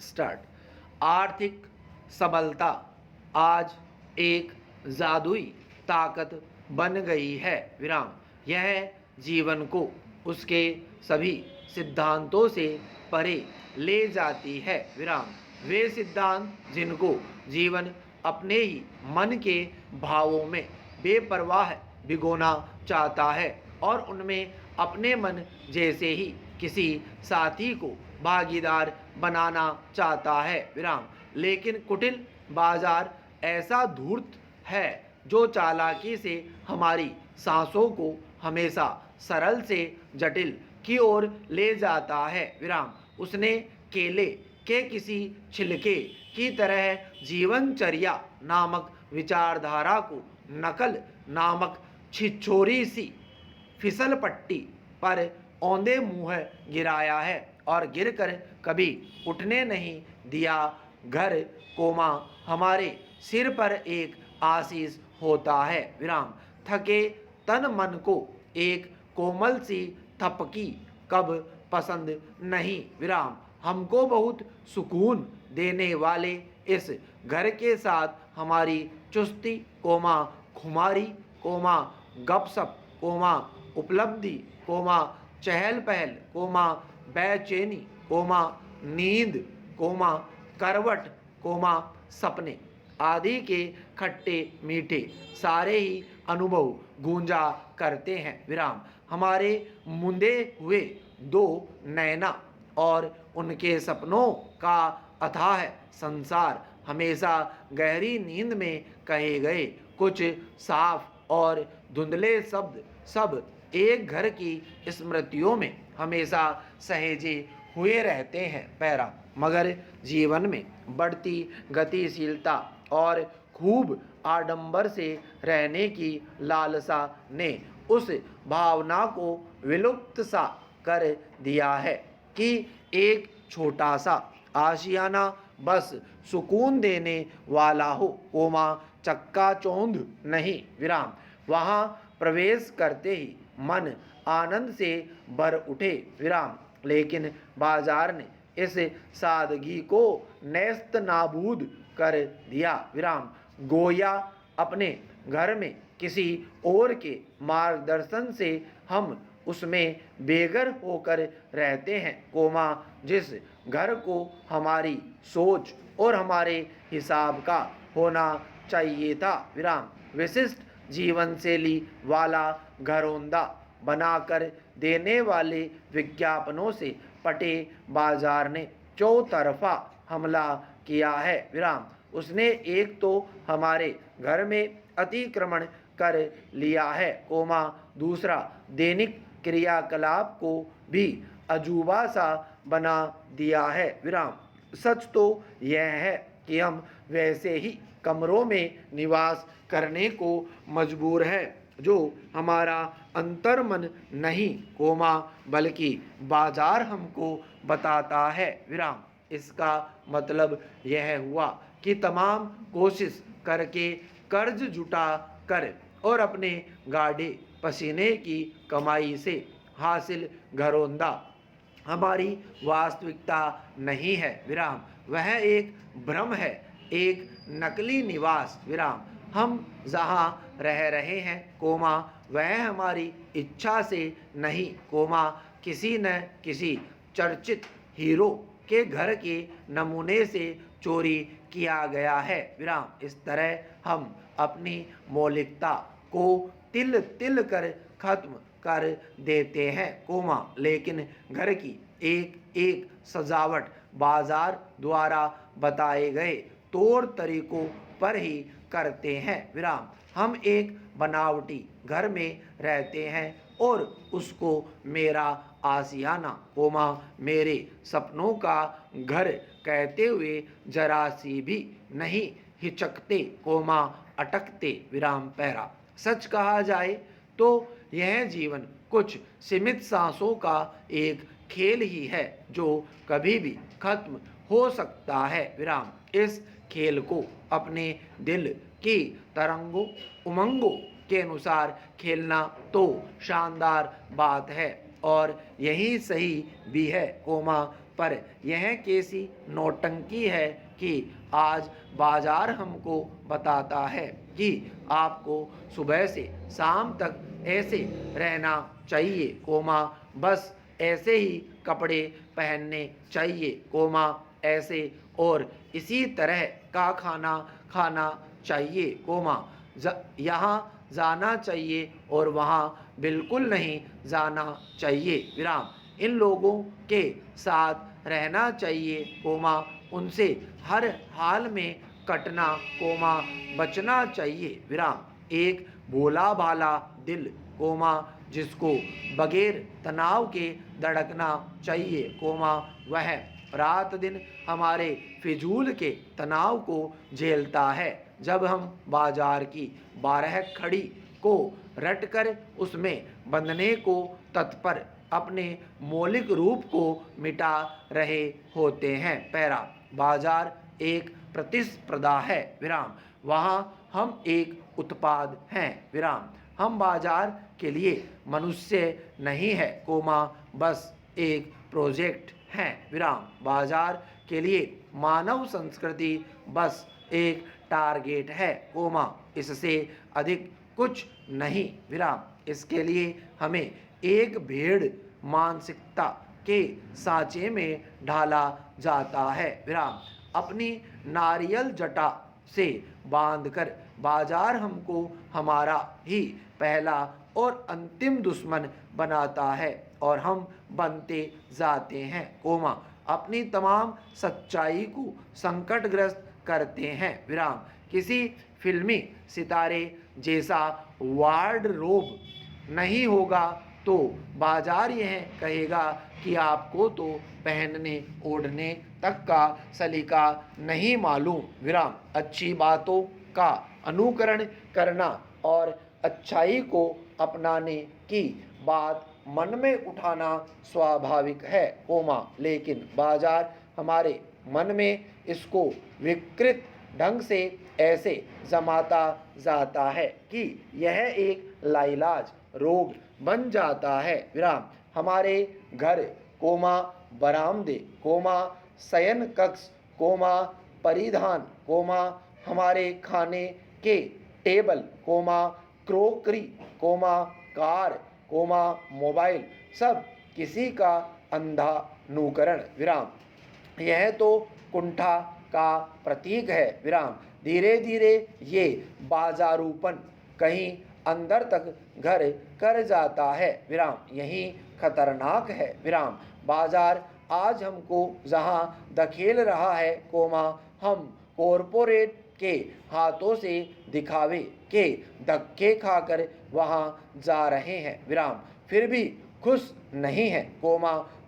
Start. आर्थिक सबलता आज एक जादुई ताकत बन गई है विराम। यह जीवन को उसके सभी सिद्धांतों से परे ले जाती है विराम। वे सिद्धांत जिनको जीवन अपने ही मन के भावों में बेपरवाह भिगोना चाहता है और उनमें अपने मन जैसे ही किसी साथी को भागीदार बनाना चाहता है विराम। लेकिन कुटिल बाजार ऐसा धूर्त है जो चालाकी से हमारी सांसों को हमेशा सरल से जटिल की ओर ले जाता है विराम। उसने केले के किसी छिलके की तरह जीवनचर्या नामक विचारधारा को नकल नामक छिछोरी सी फिसल पट्टी पर औंधे मुंह गिराया है और गिरकर कभी उठने नहीं दिया। घर कोमा हमारे सिर पर एक आशीष होता है विराम। थके तन मन को एक कोमल सी थपकी कब पसंद नहीं विराम। हमको बहुत सुकून देने वाले इस घर के साथ हमारी चुस्ती कोमा खुमारी कोमा गपसप कोमा उपलब्धि कोमा चहल पहल कोमा बेचैनी कोमा नींद कोमा करवट कोमा सपने आदि के खट्टे मीठे सारे ही अनुभव गूंजा करते हैं विराम। हमारे मुंदे हुए दो नैना और उनके सपनों का अथाह संसार हमेशा गहरी नींद में कहे गए कुछ साफ और धुंधले शब्द सब एक घर की स्मृतियों में हमेशा सहेजे हुए रहते हैं पैरा। मगर जीवन में बढ़ती गतिशीलता और खूब आडंबर से रहने की लालसा ने उस भावना को विलुप्त सा कर दिया है कि एक छोटा सा आशियाना बस सुकून देने वाला हो कोमा चक्का चौंध नहीं विराम। वहाँ प्रवेश करते ही मन आनंद से भर उठे विराम। लेकिन बाजार ने इस सादगी को नेस्त नाबूद कर दिया विराम। गोया अपने घर में किसी और के मार्गदर्शन से हम उसमें बेघर होकर रहते हैं कोमा जिस घर को हमारी सोच और हमारे हिसाब का होना चाहिए था विराम। विशिष्ट जीवन शैली वाला घरौंदा बनाकर देने वाले विज्ञापनों से पटे बाजार ने चौतरफा हमला किया है विराम। उसने एक तो हमारे घर में अतिक्रमण कर लिया है कोमा दूसरा दैनिक क्रियाकलाप को भी अजूबा सा बना दिया है विराम। सच तो यह है कि हम वैसे ही कमरों में निवास करने को मजबूर है जो हमारा अंतर्मन नहीं कोमा बल्कि बाजार हमको बताता है विराम। इसका मतलब यह हुआ कि तमाम कोशिश करके कर्ज जुटा कर और अपने गाढ़े पसीने की कमाई से हासिल घरौंदा हमारी वास्तविकता नहीं है विराम। वह एक भ्रम है एक नकली निवास विराम। हम जहाँ रह रहे हैं कोमा वह हमारी इच्छा से नहीं कोमा किसी न किसी चर्चित हीरो के घर के नमूने से चोरी किया गया है विराम। इस तरह हम अपनी मौलिकता को तिल तिल कर खत्म कर देते हैं कोमा। लेकिन घर की एक एक सजावट बाजार द्वारा बताए गए तौर तरीकों पर ही करते हैं विराम। हम एक बनावटी घर में रहते हैं और उसको मेरा आशियाना कोमा मेरे सपनों का घर कहते हुए जरा सी भी नहीं हिचकते कोमा अटकते विराम पैरा। सच कहा जाए तो यह जीवन कुछ सीमित सांसों का एक खेल ही है जो कभी भी खत्म हो सकता है विराम। इस खेल को अपने दिल की तरंगों उमंगों के अनुसार खेलना तो शानदार बात है और यही सही भी है कोमा पर यह कैसी नौटंकी है कि आज बाजार हमको बताता है कि आपको सुबह से शाम तक ऐसे रहना चाहिए, बस ऐसे ही कपड़े पहनने चाहिए, ऐसे और इसी तरह का खाना खाना चाहिए, यहाँ जाना चाहिए और वहाँ बिल्कुल नहीं जाना चाहिए, विराम। इन लोगों के साथ रहना चाहिए, उनसे हर हाल में कटना, बचना चाहिए, विराम। एक भोला भाला दिल, जिसको बगैर तनाव के धड़कना चाहिए, वह रात दिन हमारे फिजूल के तनाव को झेलता है। जब हम बाजार की 12 खड़ी को रटकर उसमें बंधने को तत्पर अपने मौलिक रूप को मिटा रहे होते हैं, पैरा। बाजार एक प्रतिस्पर्धा है, विराम। वहाँ हम एक उत्पाद हैं, विराम। हम बाजार के लिए मनुष्य नहीं है, बस एक प्रोजेक्ट हैं, विराम। बाजार के लिए मानव संस्कृति बस एक टारगेट है, इससे अधिक कुछ नहीं, विराम। इसके लिए हमें एक भेड़ मानसिकता के सांचे में ढाला जाता है, विराम। अपनी नारियल जटा से बांधकर बाजार हमको हमारा ही पहला और अंतिम दुश्मन बनाता है और हम बनते जाते हैं, अपनी तमाम सच्चाई को संकटग्रस्त करते हैं, विराम। किसी फिल्मी सितारे जैसा वार्डरोब नहीं होगा तो बाजार यह कहेगा कि आपको तो पहनने ओढ़ने तक का सलीका नहीं मालूम, विराम। अच्छी बातों का अनुकरण करना और अच्छाई को अपनाने की बात मन में उठाना स्वाभाविक है, लेकिन बाजार हमारे मन में इसको विकृत ढंग से ऐसे जमाता जाता है कि यह एक लाइलाज रोग बन जाता है, विराम। हमारे घर, बरामदे, शयन कक्ष, परिधान, हमारे खाने के टेबल, क्रोकरी, कार, मोबाइल, सब किसी का अंधा अनुकरण, विराम। यह तो कुंठा का प्रतीक है, विराम। धीरे धीरे ये बाजारूपन कहीं अंदर तक घर कर जाता है, विराम। यही खतरनाक है, विराम। बाजार आज हमको जहाँ धकेल रहा है, हम कॉरपोरेट के हाथों से दिखावे के धक्के खाकर वहाँ जा रहे हैं, विराम। फिर भी खुश नहीं है,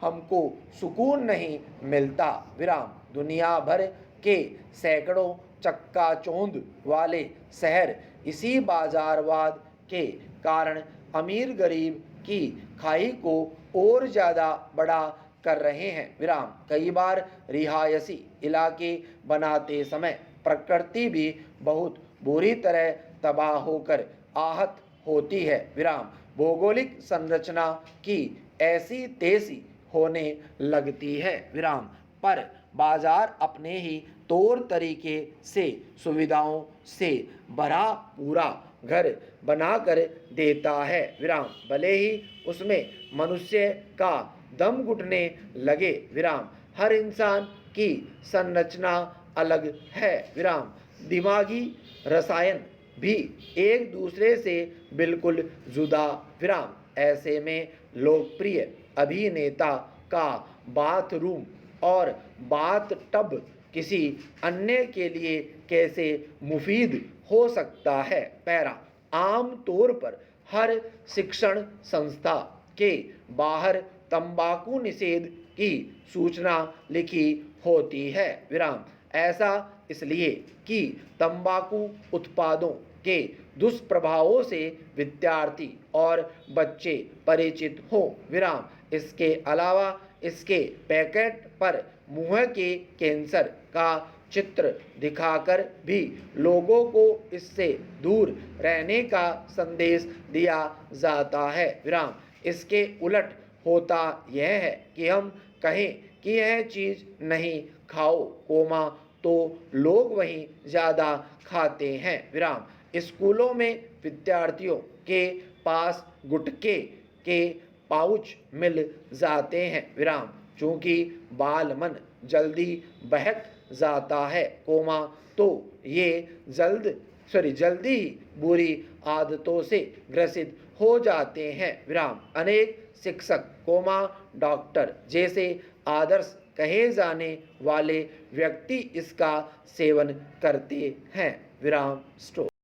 हमको सुकून नहीं मिलता, विराम। दुनिया भर के सैकड़ों चक्काचौंध वाले शहर इसी बाजारवाद के कारण अमीर गरीब की खाई को और ज़्यादा बड़ा कर रहे हैं, विराम। कई बार रिहायशी इलाके बनाते समय प्रकृति भी बहुत बुरी तरह तबाह होकर आहत होती है, विराम। भौगोलिक संरचना की ऐसी तेजी होने लगती है, विराम। पर बाजार अपने ही तौर तरीके से सुविधाओं से भरा पूरा घर बनाकर देता है, विराम। भले ही उसमें मनुष्य का दम घुटने लगे, विराम। हर इंसान की संरचना अलग है, विराम। दिमागी रसायन भी एक दूसरे से बिल्कुल जुदा, विराम। ऐसे में लोकप्रिय अभिनेता का बाथरूम और बाथटब किसी अन्य के लिए कैसे मुफीद हो सकता है, पैरा। आम तौर पर हर शिक्षण संस्था के बाहर तंबाकू निषेध की सूचना लिखी होती है, विराम। ऐसा इसलिए कि तंबाकू उत्पादों के दुष्प्रभावों से विद्यार्थी और बच्चे परिचित हो, विराम। इसके अलावा इसके पैकेट पर मुंह के कैंसर का चित्र दिखाकर भी लोगों को इससे दूर रहने का संदेश दिया जाता है, विराम। इसके उलट होता यह है कि हम कहें कि यह चीज़ नहीं खाओ, कोमा तो लोग वहीं ज़्यादा खाते हैं, विराम। स्कूलों में विद्यार्थियों के पास गुटखे के पाउच मिल जाते हैं, विराम, चूंकि बाल मन जल्दी बहक जाता है, कोमा तो ये जल्दी ही बुरी आदतों से ग्रसित हो जाते हैं, विराम। अनेक शिक्षक, कोमा डॉक्टर जैसे आदर्श कहे जाने वाले व्यक्ति इसका सेवन करते हैं, विराम। स्टॉप।